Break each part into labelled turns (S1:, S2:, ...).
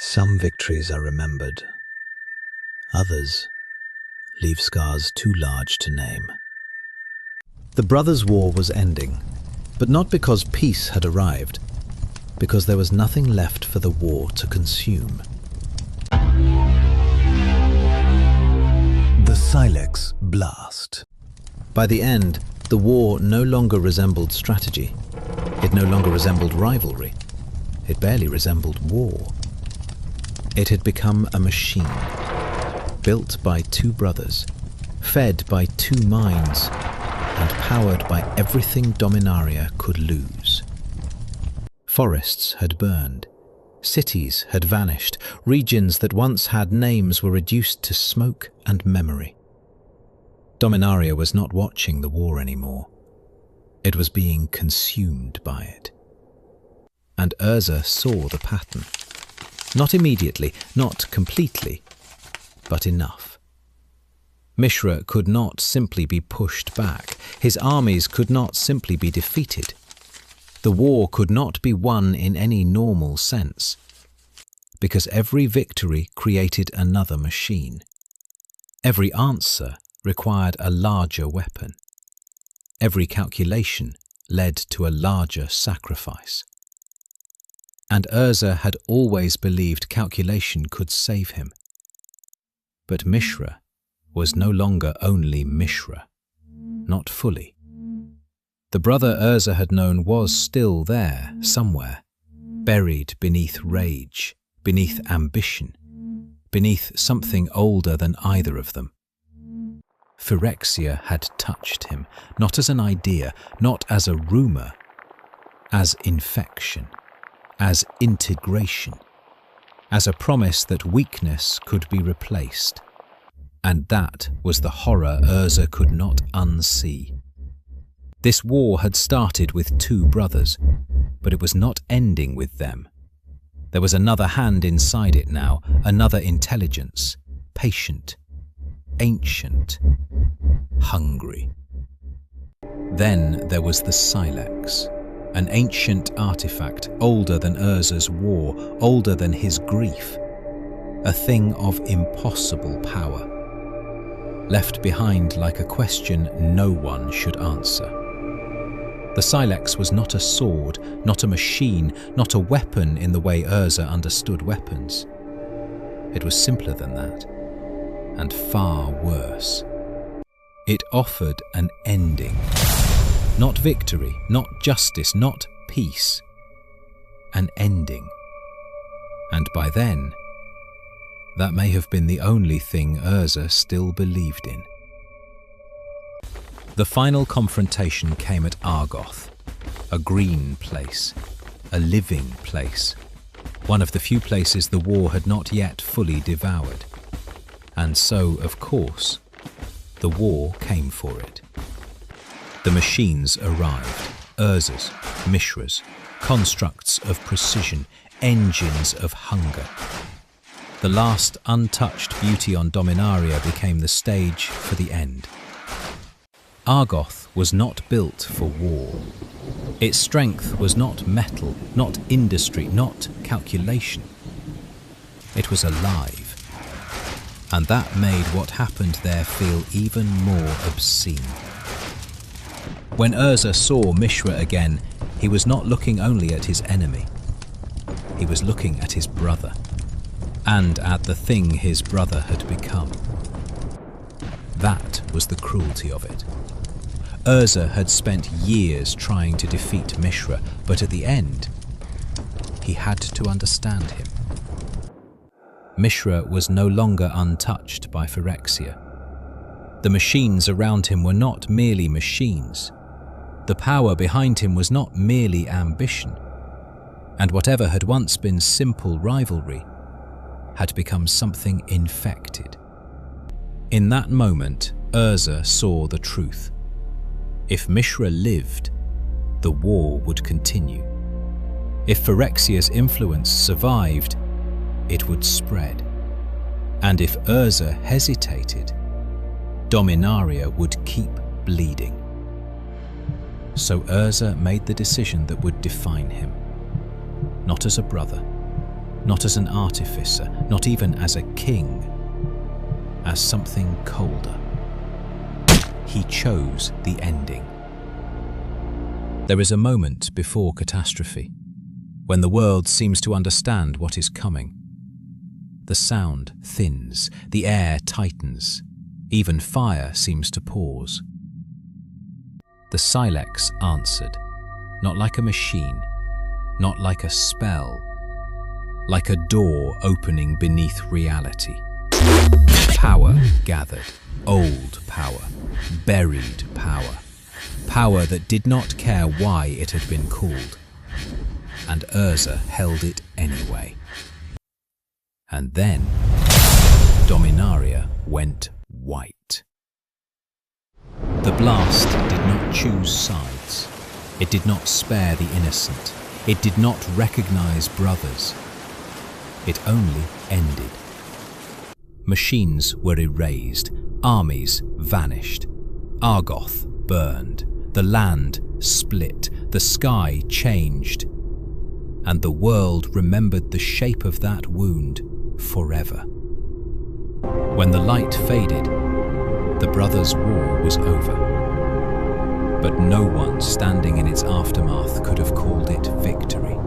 S1: Some victories are remembered. Others leave scars too large to name. The brothers' war was ending, but not because peace had arrived, because there was nothing left for the war to consume. The Sylex Blast. By the end, the war no longer resembled strategy. It no longer resembled rivalry. It barely resembled war. It had become a machine, built by two brothers, fed by two minds, and powered by everything Dominaria could lose. Forests had burned, cities had vanished, regions that once had names were reduced to smoke and memory. Dominaria was not watching the war anymore. It was being consumed by it. And Urza saw the pattern. Not immediately, not completely, but enough. Mishra could not simply be pushed back. His armies could not simply be defeated. The war could not be won in any normal sense, because every victory created another machine. Every answer required a larger weapon. Every calculation led to a larger sacrifice. And Urza had always believed calculation could save him. But Mishra was no longer only Mishra, not fully. The brother Urza had known was still there, somewhere, buried beneath rage, beneath ambition, beneath something older than either of them. Phyrexia had touched him, not as an idea, not as a rumour, as infection, as integration, as a promise that weakness could be replaced. And that was the horror Urza could not unsee. This war had started with two brothers, but it was not ending with them. There was another hand inside it now, another intelligence, patient, ancient, hungry. Then there was the Sylex, an ancient artifact, older than Urza's war, older than his grief, a thing of impossible power, left behind like a question no one should answer. The Sylex was not a sword, not a machine, not a weapon in the way Urza understood weapons. It was simpler than that, and far worse. It offered an ending. Not victory, not justice, not peace. An ending. And by then, that may have been the only thing Urza still believed in. The final confrontation came at Argoth, a green place, a living place, one of the few places the war had not yet fully devoured. And so, of course, the war came for it. The machines arrived, Urza's, Mishra's, constructs of precision, engines of hunger. The last untouched beauty on Dominaria became the stage for the end. Argoth was not built for war. Its strength was not metal, not industry, not calculation. It was alive. And that made what happened there feel even more obscene. When Urza saw Mishra again, he was not looking only at his enemy. He was looking at his brother, and at the thing his brother had become. That was the cruelty of it. Urza had spent years trying to defeat Mishra, but at the end, he had to understand him. Mishra was no longer untouched by Phyrexia. The machines around him were not merely machines. The power behind him was not merely ambition. And whatever had once been simple rivalry had become something infected. In that moment, Urza saw the truth. If Mishra lived, the war would continue. If Phyrexia's influence survived, it would spread. And if Urza hesitated, Dominaria would keep bleeding. So Urza made the decision that would define him, not as a brother, not as an artificer, not even as a king, as something colder. He chose the ending. There is a moment before catastrophe, when the world seems to understand what is coming. The sound thins, the air tightens, even fire seems to pause. The Sylex answered, not like a machine, not like a spell, like a door opening beneath reality. Power gathered, old power, buried power, power that did not care why it had been called. And Urza held it anyway. And then Dominaria went white. The blast did not choose sides. It did not spare the innocent. It did not recognize brothers. It only ended. Machines were erased. Armies vanished. Argoth burned. The land split. The sky changed. And the world remembered the shape of that wound forever. When the light faded, the brothers' war was over. But no one standing in its aftermath could have called it victory.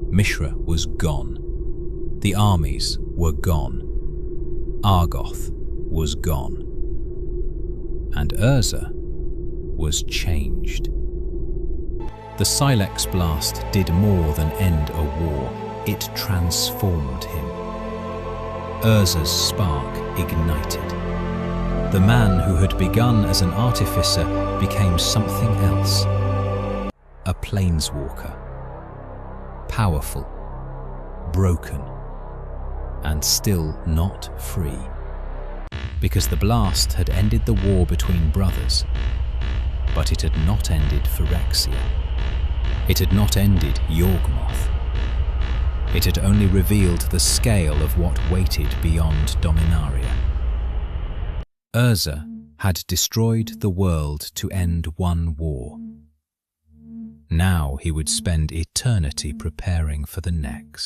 S1: Mishra was gone. The armies were gone. Argoth was gone. And Urza was changed. The Sylex Blast did more than end a war, it transformed him. Urza's spark ignited. The man who had begun as an artificer became something else. A Planeswalker. Powerful, broken, and still not free. Because the blast had ended the war between brothers, but it had not ended Phyrexian. It had not ended Yawgmoth. It had only revealed the scale of what waited beyond Dominaria. Urza had destroyed the world to end one war. Now he would spend eternity preparing for the next.